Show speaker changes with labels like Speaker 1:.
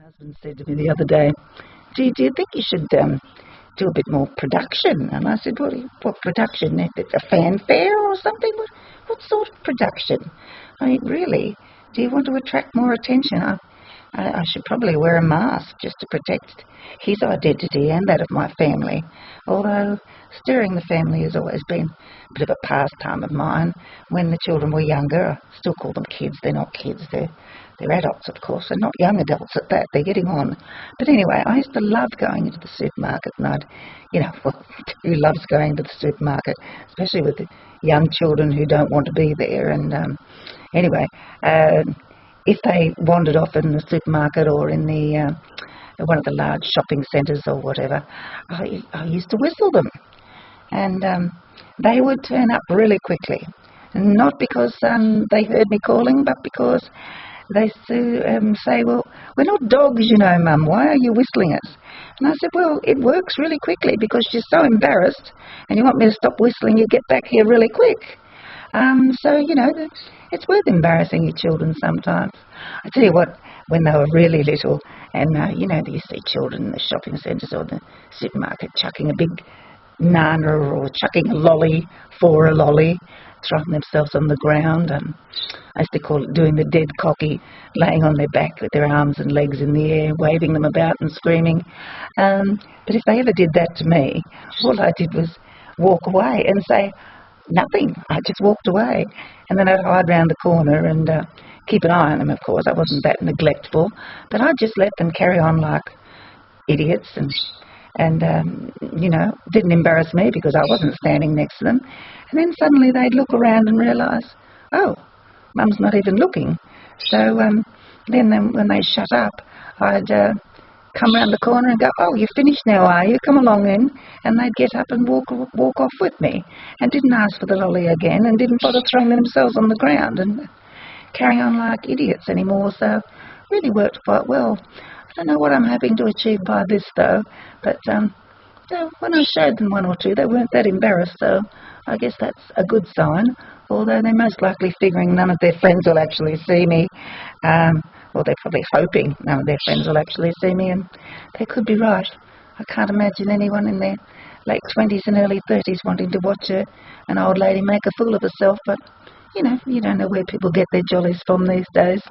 Speaker 1: husband said to me the other day, do you think you should do a bit more production? And I said, what production? A fanfare or something? What sort of production? I mean, really, do you want to attract more attention? I should probably wear a mask just to protect his identity and that of my family, although stirring the family has always been a bit of a pastime of mine. When the children were younger, I still call them kids. They're not kids, they're adults, of course, and not young adults at that. They're getting on. But anyway, I used to love going into the supermarket, and who loves going to the supermarket, especially with the young children who don't want to be there. And if they wandered off in the supermarket or in the one of the large shopping centres or whatever, I used to whistle them, and they would turn up really quickly. Not because they heard me calling, but because they say, well, we're not dogs, Mum, why are you whistling us? And I said, well, it works really quickly because you're so embarrassed and you want me to stop whistling, you get back here really quick. It's worth embarrassing your children sometimes. I tell you what, when they were really little, and you see children in the shopping centres or the supermarket chucking a big nana or chucking a lolly for a lolly, throwing themselves on the ground. I used to call it doing the dead cocky, laying on their back with their arms and legs in the air, waving them about and screaming. But if they ever did that to me, all I did was walk away and say nothing. I just walked away, and then I'd hide round the corner and keep an eye on them, of course. I wasn't that neglectful, but I'd just let them carry on like idiots and didn't embarrass me because I wasn't standing next to them. And then suddenly they'd look around and realise, oh, Mum's not even looking. So then when they shut up, I'd come round the corner and go, oh, you're finished now, are you? Come along in. And they'd get up and walk off with me, and didn't ask for the lolly again, and didn't bother throwing themselves on the ground and carrying on like idiots anymore. So it really worked quite well. I don't know what I'm hoping to achieve by this, though, but when I showed them one or two, they weren't that embarrassed, so I guess that's a good sign, although they're most likely figuring none of their friends will actually see me. Well, they're probably hoping none of their friends will actually see me, and they could be right. I can't imagine anyone in their late 20s and early 30s wanting to watch an old lady make a fool of herself, but, you don't know where people get their jollies from these days.